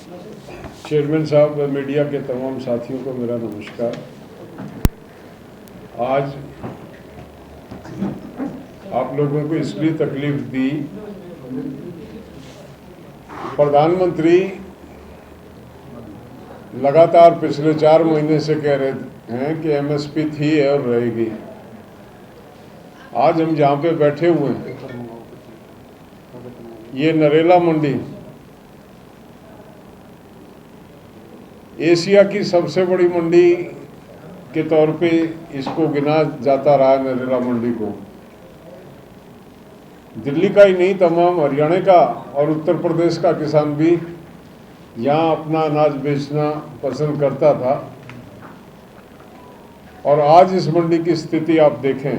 Chairman साहब व media के तमाम साथियों को मेरा नमस्कार। आज आप लोगों को इसलिए तकलीफ दी, प्रधानमंत्री लगातार पिछले 4 महीने से कह रहे हैं कि एमएसपी थी है और रहेगी। आज हम जहाँ पे बैठे हुए हैं, ये नरेला मंडी एशिया की सबसे बड़ी मंडी के तौर पे इसको गिना जाता रहा है। नरेला मंडी को दिल्ली का ही नहीं, तमाम हरियाणा का और उत्तर प्रदेश का किसान भी यहाँ अपना अनाज बेचना पसंद करता था। और आज इस मंडी की स्थिति आप देखें,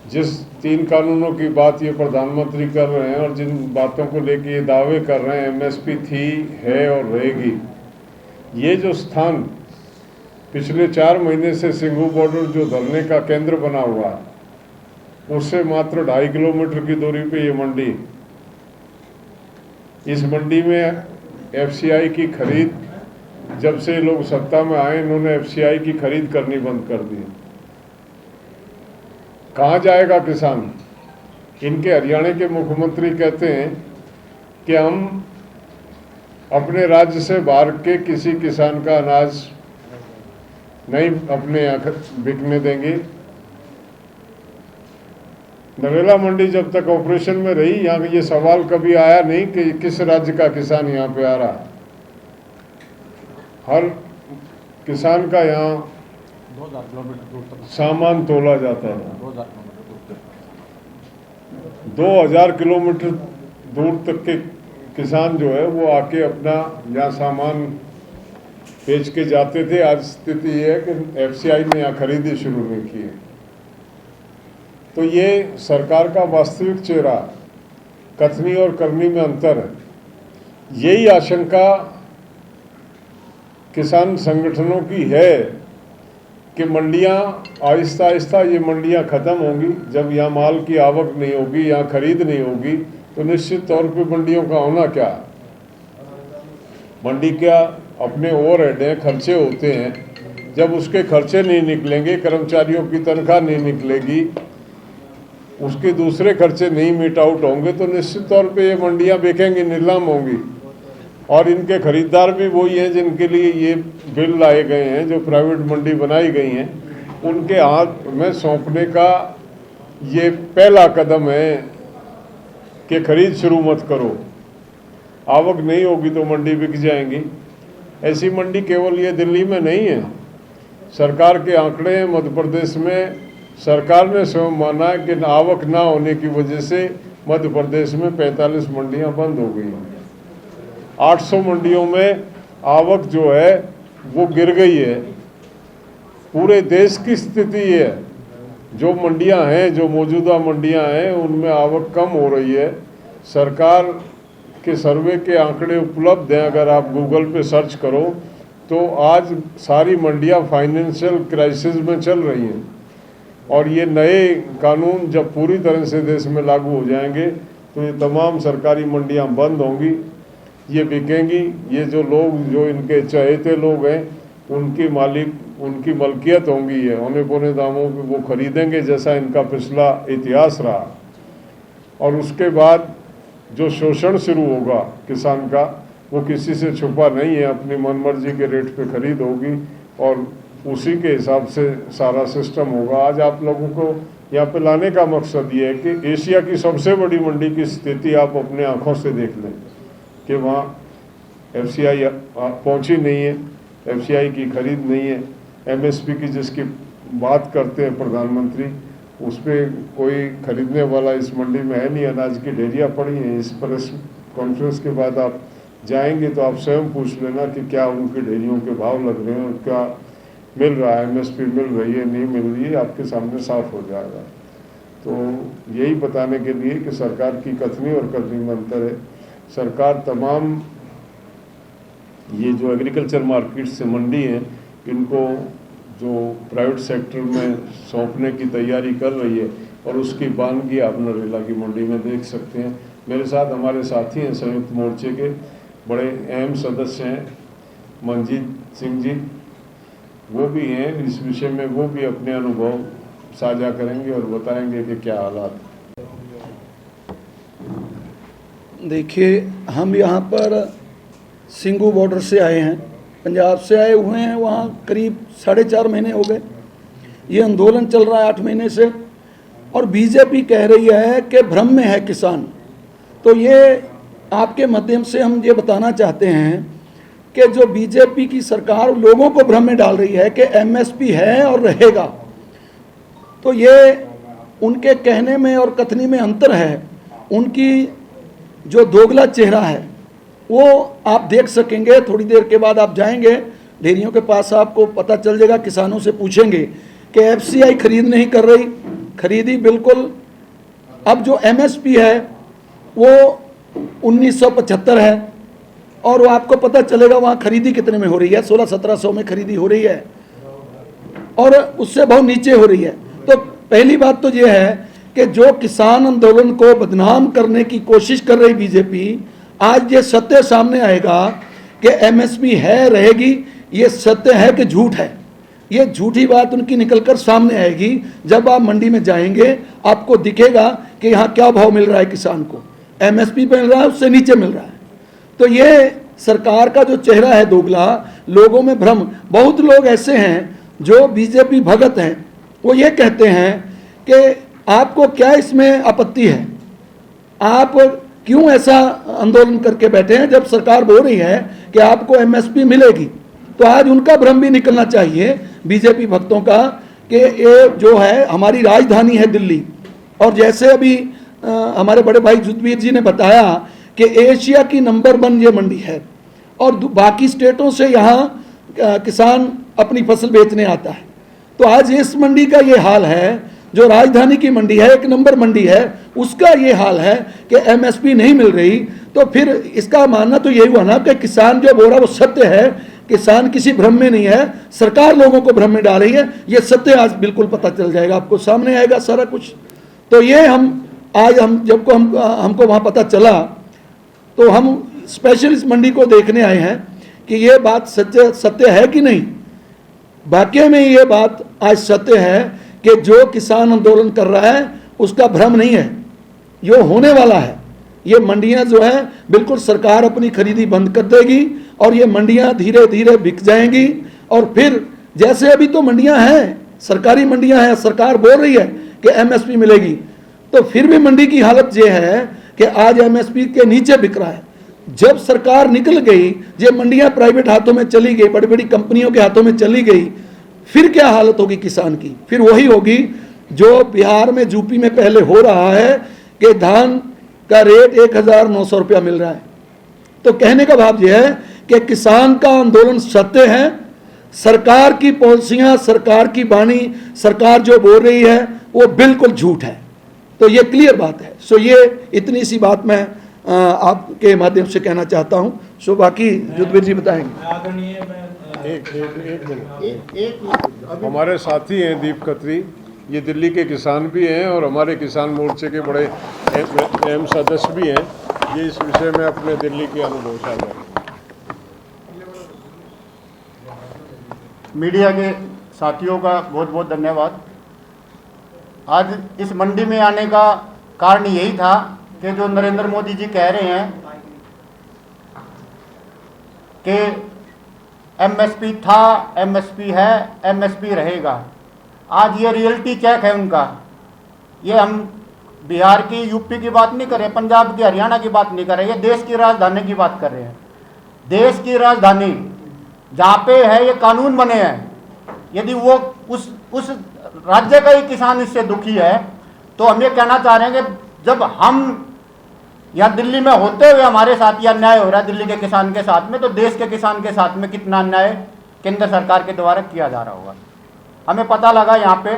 जिस 3 कानूनों की बात ये प्रधानमंत्री कर रहे हैं और जिन बातों को लेके ये दावे कर रहे हैं एमएसपी थी, है और रहेगी, ये जो स्थान पिछले 4 महीने से सिंघू बॉर्डर जो धरने का केंद्र बना हुआ है, उससे मात्र 2.5 किलोमीटर की दूरी पे ये मंडी। इस मंडी में एफसीआई की खरीद, जब से लोग सत्ता में आए, इन्होंने एफसीआई की खरीद करनी बंद कर दी। कहाँ जाएगा किसान? इनके हरियाणा के मुख्यमंत्री कहते हैं कि हम अपने राज्य से बाहर के किसी किसान का अनाज नहीं अपने यहाँ बिकने देंगे। नरेला मंडी जब तक ऑपरेशन में रही, यहाँ ये सवाल कभी आया नहीं कि किस राज्य का किसान यहाँ पे आ रहा। हर किसान का यहाँ 2000 किलोमीटर दूर तक सामान तोला जाता है। 2000 2000 किलोमीटर किलोमीटर दूर तक के किसान जो है वो आके अपना यहाँ सामान बेच के जाते थे। आज स्थिति ये है कि एफसीआई ने यहाँ खरीदी शुरू नहीं की है। तो ये सरकार का वास्तविक चेहरा, कथनी और करनी में अंतर है। यही आशंका किसान संगठनों की है कि मंडियां आहिस्ता आहिस्ता ये मंडियां ख़त्म होंगी। जब यहाँ माल की आवक नहीं होगी, यहाँ खरीद नहीं होगी, तो निश्चित तौर पे मंडियों का होना क्या? मंडी क्या अपने ओवरहेड हैं, खर्चे होते हैं। जब उसके खर्चे नहीं निकलेंगे, कर्मचारियों की तनख्वाह नहीं निकलेगी, उसके दूसरे खर्चे नहीं मीट आउट होंगे, तो निश्चित तौर पे ये मंडियां बिकेंगी, नीलाम होंगी। और इनके खरीदार भी वही हैं जिनके लिए ये बिल लाए गए हैं, जो प्राइवेट मंडी बनाई गई हैं, उनके हाथ में सौंपने का ये पहला कदम है कि खरीद शुरू मत करो। आवक नहीं होगी तो मंडी बिक जाएंगी। ऐसी मंडी केवल ये दिल्ली में नहीं है। सरकार के आंकड़े हैं, मध्य प्रदेश में सरकार ने स्वयं माना है कि आवक ना होने की वजह से मध्य प्रदेश में 45 मंडियां बंद हो गई हैं। 800 मंडियों में आवक जो है वो गिर गई है। पूरे देश की स्थिति है, जो मंडियां हैं, जो मौजूदा मंडियां हैं, उनमें आवक कम हो रही है। सरकार के सर्वे के आंकड़े उपलब्ध हैं, अगर आप गूगल पे सर्च करो तो आज सारी मंडियां फाइनेंशियल क्राइसिस में चल रही हैं। और ये नए कानून जब पूरी तरह से देश में लागू हो जाएंगे तो ये तमाम सरकारी मंडियां बंद होंगी, ये बिकेंगी। ये जो लोग, जो इनके चहेते लोग हैं, उनकी मलकियत होंगी। ये औने पौने दामों पे वो खरीदेंगे, जैसा इनका पिछला इतिहास रहा। और उसके बाद जो शोषण शुरू होगा किसान का, वो किसी से छुपा नहीं है। अपनी मनमर्जी के रेट पे खरीद होगी और उसी के हिसाब से सारा सिस्टम होगा। आज आप लोगों को यहाँ पे लाने का मकसद ये है कि एशिया की सबसे बड़ी मंडी की स्थिति आप अपने आँखों से देख लें कि वहाँ एफसीआई पहुँची नहीं है, एफसीआई की खरीद नहीं है। एमएसपी की जिसकी बात करते हैं प्रधानमंत्री, उस पर कोई खरीदने वाला इस मंडी में है नहीं। अनाज की ढेरियाँ पड़ी हैं। इस प्रेस कॉन्फ्रेंस के बाद आप जाएंगे तो आप स्वयं पूछ लेना कि क्या उनकी ढेरियों के भाव लग रहे हैं, क्या मिल रहा है, एमएसपी मिल रही है, नहीं मिल रही है, आपके सामने साफ हो जाएगा। तो यही बताने के लिए कि सरकार की कथनी और करनी में अंतर है। सरकार तमाम ये जो एग्रीकल्चर मार्केट से मंडी है, इनको जो प्राइवेट सेक्टर में सौंपने की तैयारी कर रही है, और उसकी बानगी आप नरेला की मंडी में देख सकते हैं। मेरे साथ हमारे साथी हैं संयुक्त मोर्चे के, बड़े अहम सदस्य हैं मनजीत सिंह जी, वो भी हैं। इस विषय में वो भी अपने अनुभव साझा करेंगे और बताएंगे कि क्या हालात। देखिए, हम यहाँ पर सिंगू बॉर्डर से आए हैं, पंजाब से आए हुए हैं। वहाँ करीब 4.5 महीने हो गए ये आंदोलन चल रहा है, 8 महीने से। और बीजेपी कह रही है कि भ्रम में है किसान। तो ये आपके माध्यम से हम ये बताना चाहते हैं कि जो बीजेपी की सरकार लोगों को भ्रम में डाल रही है कि एमएसपी है और रहेगा, तो ये उनके कहने में और कथनी में अंतर है। उनकी जो दोगला चेहरा है वो आप देख सकेंगे। थोड़ी देर के बाद आप जाएंगे डेयरियों के पास, आपको पता चल जाएगा। किसानों से पूछेंगे कि एफसीआई खरीद नहीं कर रही, खरीदी बिल्कुल। अब जो एमएसपी है वो 1975 है और वो आपको पता चलेगा वहाँ खरीदी कितने में हो रही है। 1600-1700 में खरीदी हो रही है और उससे बहुत नीचे हो रही है। तो पहली बात तो ये है कि जो किसान आंदोलन को बदनाम करने की कोशिश कर रही बीजेपी, आज ये सत्य सामने आएगा कि एमएसपी है, रहेगी। ये सत्य है कि झूठ है, ये झूठी बात उनकी निकलकर सामने आएगी। जब आप मंडी में जाएंगे आपको दिखेगा कि यहाँ क्या भाव मिल रहा है किसान को, एमएसपी पे मिल रहा है, उससे नीचे मिल रहा है। तो ये सरकार का जो चेहरा है दोगला, लोगों में भ्रम। बहुत लोग ऐसे हैं जो बीजेपी भगत हैं, वो ये कहते हैं कि आपको क्या इसमें आपत्ति है, आप क्यों ऐसा आंदोलन करके बैठे हैं जब सरकार बोल रही है कि आपको एमएसपी मिलेगी। तो आज उनका भ्रम भी निकलना चाहिए बीजेपी भक्तों का कि ये जो है हमारी राजधानी है दिल्ली। और जैसे अभी हमारे बड़े भाई जुद्धवीर जी ने बताया कि एशिया की नंबर 1 ये मंडी है और बाकी स्टेटों से यहाँ किसान अपनी फसल बेचने आता है। तो आज इस मंडी का ये हाल है, जो राजधानी की मंडी है, 1 नंबर मंडी है, उसका ये हाल है कि एमएसपी नहीं मिल रही। तो फिर इसका मानना तो यही हुआ ना कि किसान जो बोल रहा है वो सत्य है, किसान किसी भ्रम में नहीं है, सरकार लोगों को भ्रम में डाल रही है। ये सत्य आज बिल्कुल पता चल जाएगा, आपको सामने आएगा सारा कुछ। तो ये हमको वहाँ पता चला तो हम स्पेशल इस मंडी को देखने आए हैं कि ये बात सत्य है कि नहीं। वाकई में ये बात आज सत्य है कि जो किसान आंदोलन कर रहा है उसका भ्रम नहीं है, ये होने वाला है। ये मंडियां जो है बिल्कुल सरकार अपनी खरीदी बंद कर देगी और ये मंडियां धीरे धीरे बिक जाएंगी। और फिर जैसे अभी तो मंडियां हैं, सरकारी मंडियां हैं, सरकार बोल रही है कि एमएसपी मिलेगी, तो फिर भी मंडी की हालत ये है कि आज एमएसपी के नीचे बिक रहा है। जब सरकार निकल गई, ये मंडियां प्राइवेट हाथों में चली गई, बड़ी बड़ी कंपनियों के हाथों में चली गई, फिर क्या हालत होगी किसान की? फिर वही होगी जो बिहार में, यूपी में पहले हो रहा है कि धान का रेट 1900 रुपया मिल रहा है। तो कहने का भाव यह है कि किसान का आंदोलन सत्य है, सरकार की पॉलिसियां, सरकार की वाणी, सरकार जो बोल रही है वो बिल्कुल झूठ है। तो ये क्लियर बात है। सो ये इतनी सी बात मैं आपके माध्यम से कहना चाहता हूँ। सो बाकी जुद्धवीर जी बताएंगे। एक मिनट, हमारे साथी हैं दीप खत्री, ये दिल्ली के किसान भी हैं और हमारे किसान मोर्चे के बड़े अहम सदस्य भी हैं। ये इस विषय में अपने दिल्ली के अनुभव साझा करें। मीडिया के साथियों का बहुत बहुत धन्यवाद। आज इस मंडी में आने का कारण यही था कि जो नरेंद्र मोदी जी कह रहे हैं कि एमएसपी था, एमएसपी है, एमएसपी रहेगा। आज ये रियलिटी चेक है उनका। ये हम बिहार की, यूपी की बात नहीं कर रहे, पंजाब की, हरियाणा की बात नहीं कर रहे, ये देश की राजधानी की बात कर रहे हैं। देश की राजधानी जहाँ पे है ये कानून बने हैं, यदि वो उस राज्य का ही किसान इससे दुखी है तो हम ये कहना चाह रहे हैं कि जब हम यहाँ दिल्ली में होते हुए हमारे साथ यह अन्याय हो रहा है दिल्ली के किसान के साथ में, तो देश के किसान के साथ में कितना अन्याय केंद्र सरकार के द्वारा किया जा रहा होगा। हमें पता लगा, यहाँ पे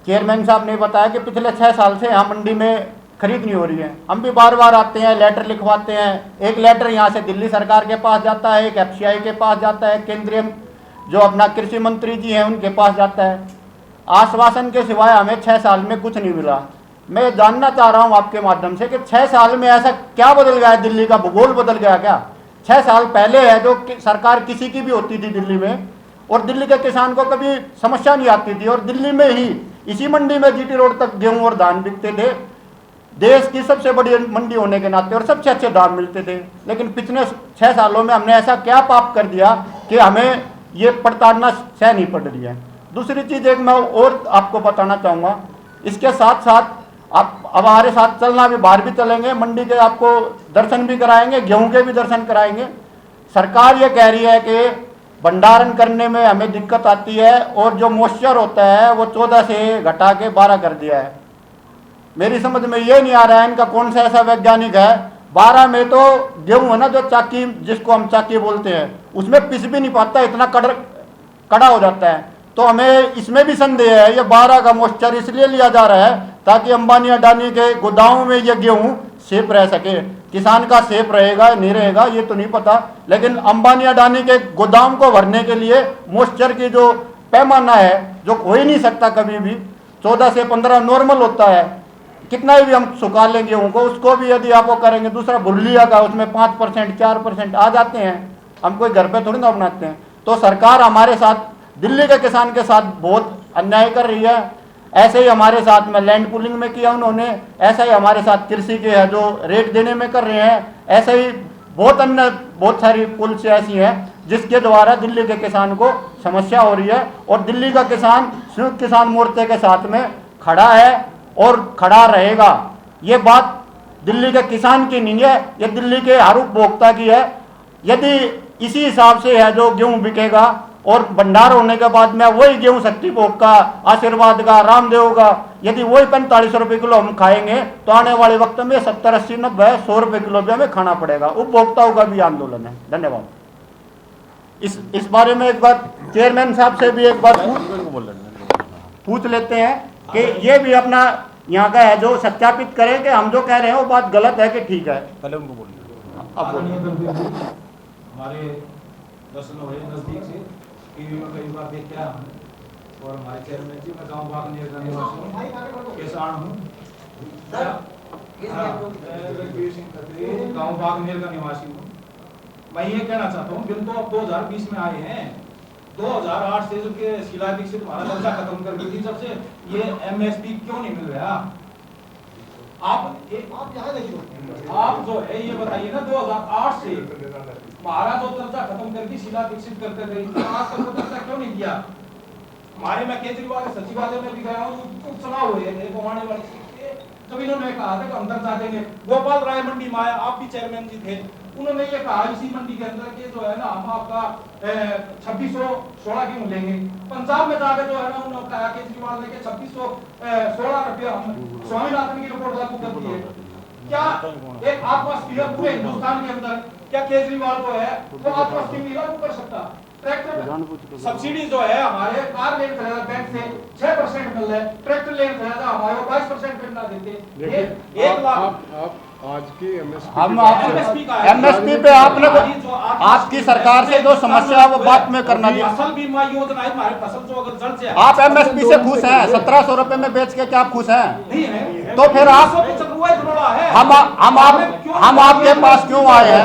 चेयरमैन साहब ने बताया कि पिछले 6 साल से यहाँ मंडी में खरीद नहीं हो रही है। हम भी बार बार आते हैं, लेटर लिखवाते हैं। एक लेटर यहाँ से दिल्ली सरकार के पास जाता है, एक एफसीआई के पास जाता है, केंद्रीय जो अपना कृषि मंत्री जी हैं उनके पास जाता है। आश्वासन के सिवाय हमें 6 साल में कुछ नहीं मिला। मैं जानना चाह रहा हूँ आपके माध्यम से कि 6 साल में ऐसा क्या बदल गया है? दिल्ली का भूगोल बदल गया क्या 6 साल पहले है जो सरकार किसी की भी होती थी दिल्ली में, और दिल्ली के किसान को कभी समस्या नहीं आती थी, और दिल्ली में ही इसी मंडी में जीटी रोड तक गेहूं और धान बिकते थे, देश की सबसे बड़ी मंडी होने के नाते, और सबसे अच्छे दाम मिलते थे। लेकिन पिछले 6 सालों में हमने ऐसा क्या पाप कर दिया कि हमें ये प्रताड़ना सहनी पड़ रही है। दूसरी चीज़ एक मैं और आपको बताना चाहूँगा, इसके साथ साथ आप अब हमारे साथ चलना, भी बाहर भी चलेंगे, मंडी के आपको दर्शन भी कराएंगे, गेहूं के भी दर्शन कराएंगे। सरकार ये कह रही है कि भंडारण करने में हमें दिक्कत आती है, और जो मॉइस्चर होता है वो 14 से घटा के 12 कर दिया है। मेरी समझ में ये नहीं आ रहा है इनका कौन सा ऐसा वैज्ञानिक है। 12 में तो गेहूं है ना, जो चाकी, जिसको हम चाकी बोलते हैं, उसमें पिस भी नहीं पाता, इतना कड़ा हो जाता है। तो हमें इसमें भी संदेह है, ये 12 का मॉइस्चर इसलिए लिया जा रहा है ताकि अंबानी अडानी के गोदामों में ये गेहूं सेफ रह सके। किसान का सेफ रहेगा नहीं रहेगा ये तो नहीं पता, लेकिन अंबानी अडानी के गोदाम को भरने के लिए मॉइस्चर की जो पैमाना है, जो हो ही नहीं सकता कभी भी, 14 से 15 नॉर्मल होता है। कितना भी हम सुखा लेंगे गेहूं को, उसको भी यदि आप वो करेंगे, दूसरा भुरलिया का, उसमें 5% 4% आ जाते हैं। हम कोई घर पे थोड़ी ना बनाते हैं। तो सरकार हमारे साथ, दिल्ली के किसान के साथ बहुत अन्याय कर रही है। ऐसे ही हमारे साथ में लैंड पुलिंग में किया उन्होंने, ऐसा ही हमारे साथ कृषि के है जो रेट देने में कर रहे हैं, ऐसे ही बहुत सारी पॉलिसी ऐसी हैं जिसके द्वारा दिल्ली के किसान को समस्या हो रही है। और दिल्ली का किसान संयुक्त किसान मोर्चे के साथ में खड़ा है और खड़ा रहेगा। ये बात दिल्ली के किसान की नहीं है, ये दिल्ली के हर उपभोक्ता की है। यदि इसी हिसाब से है जो गेहूं बिकेगा, और भंडार होने के बाद में वही गेहूं शक्ति भोग का, आशीर्वाद का, रामदेव का, यदि वही 45 रुपये किलो हम खाएंगे तो आने वाले वक्त में 70, 80, 90, 100 रुपये किलो भी हमें खाना पड़ेगा। उपभोक्ताओं का भी आंदोलन है। धन्यवाद। इस बारे में एक बार चेयरमैन साहब से भी एक बार पूछ लेते हैं कि ये भी अपना यहाँ का है जो सत्यापित करें कि हम जो कह रहे हैं वो बात गलत है कि ठीक है। पहले उनको बोलिए। अब हमारे दर्शन हुए नजदीक से, टीवी में कई बार देख के आया हूँ, और हमारे चेयरमैन जी, मैं गाँव भाग निवासी हूँ, किसान हूँ, गाँव भागनेर का निवासी हूँ। मैं ये कहना चाहता हूँ, बिल तो अब 2020 में आए हैं, 2008 से जो के शिला दीक्षित हमारा दर्जा खत्म कर दी थी, जब से ये MSP क्यों नहीं मिल रहा? आप जो है ये बताइए ना, 2008 से हमारा जो दर्जा खत्म करके शिला दीक्षित करते रही, आज तक दर्जा क्यों नहीं दिया? हमारे, मैं केजरीवाल के सचिवालय में भी गया हूँ, चुनाव हुए थे गोमाने वाले, जब इन्होंने कहा था कि हम दर्जा देंगे। गोपाल राय मंडी में आया, आप भी चेयरमैन जी थे, उन्होंने ये कहा इसी मंडी के अंदर के जो है ना, हम आपका 2616 गेहूं लेंगे। पंजाब में जाकर जो है ना, उन्होंने कहा केजरीवाल ने 2616 रुपये हम स्वामीनाथन की रिपोर्ट लागू कर दी है। क्या एक आत्मस्थिर पूरे हिंदुस्तान के अंदर क्या केजरीवाल को है वो आत्मस्थिर नहीं लागू कर सकता? ट्रैक्टर सब्सिडी जो है हमारे, कार लेन खरीदा बैंक से 6% मिल रहा है, ट्रैक्टर लेन खरीदा हमारे 22% करना देते। 1 लाख आज की हम MSP पे आपने आपकी सरकार से जो समस्या है वो बात में करना दिया। फसल बीमा योजना है, हमारे फसल जो अगर जड़ से आप MSP से खुश हैं? 1700 रुपए में बेच के क्या आप खुश हैं? नहीं है, तो फिर आप हम आपके पास क्यों आए हैं?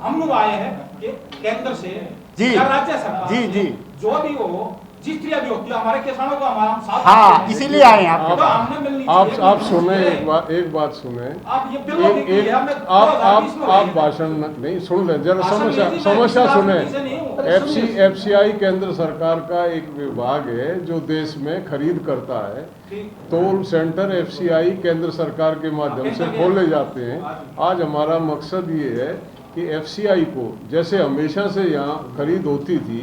हम लोग आए हैं कि केंद्र से जी, या राज्य सरकार जी जी, जो भी हो, जिस तरह भी होती है, हमारे किसानों को हमारा साथ, हाँ, इसीलिए आए हैं आपके पास। हमने मिलनी चाहिए। आप सुने, एक बात सुने, आप ये बिल्कुल नहीं किया, हमने आप भाषण नहीं सुन लें, जरा समस्या सुने। FCI केंद्र सरकार का एक विभाग है जो देश में खरीद करता है। टोल सेंटर FCI केंद्र सरकार के माध्यम से खोले जाते हैं। आज हमारा मकसद ये है कि FCI को, जैसे हमेशा से यहाँ खरीद होती थी,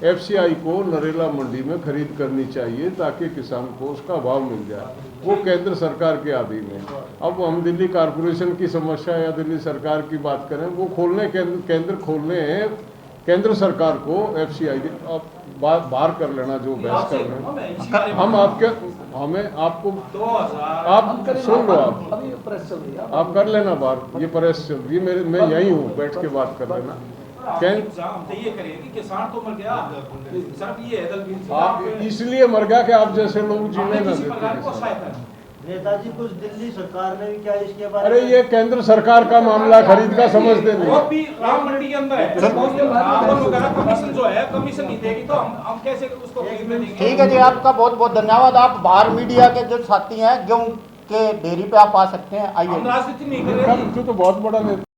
FCI को नरेला मंडी में खरीद करनी चाहिए ताकि किसान को उसका भाव मिल जाए। वो केंद्र सरकार के अधीन है। अब हम दिल्ली कारपोरेशन की समस्या या दिल्ली सरकार की बात करें, वो खोलने केंद्र खोलने हैं केंद्र सरकार को FCI बाहर कर लेना, जो बहस कर रहे हैं हम हमें आपको आप सुन लो, आप कर लेना बात, ये प्रेस चल रही है, मैं यही हूँ, बैठ के बात कर लेना। ये करें कि किसान तो मर गया, सिर्फ ये है आप इसलिए मर गया कि आप जैसे लोग जीने ना देते। नेताजी कुछ दिल्ली सरकार ने भी क्या इसके बारे अरे में ये केंद्र सरकार का मामला खरीद का समझते वो नहीं। भी राम मंडी के अंदर है, रावण वगैरह कमीशन जो है कमीशन नहीं देगी तो हम कैसे उसको खरीदने देंगे? ठीक है जी, आपका बहुत बहुत धन्यवाद। आप बाहर मीडिया के जो साथी हैं गेहूं के डेयरी पे आप आ सकते हैं, आइए। हम राजनीति नहीं कर रहे हैं। तू तो बहुत बड़ा नेता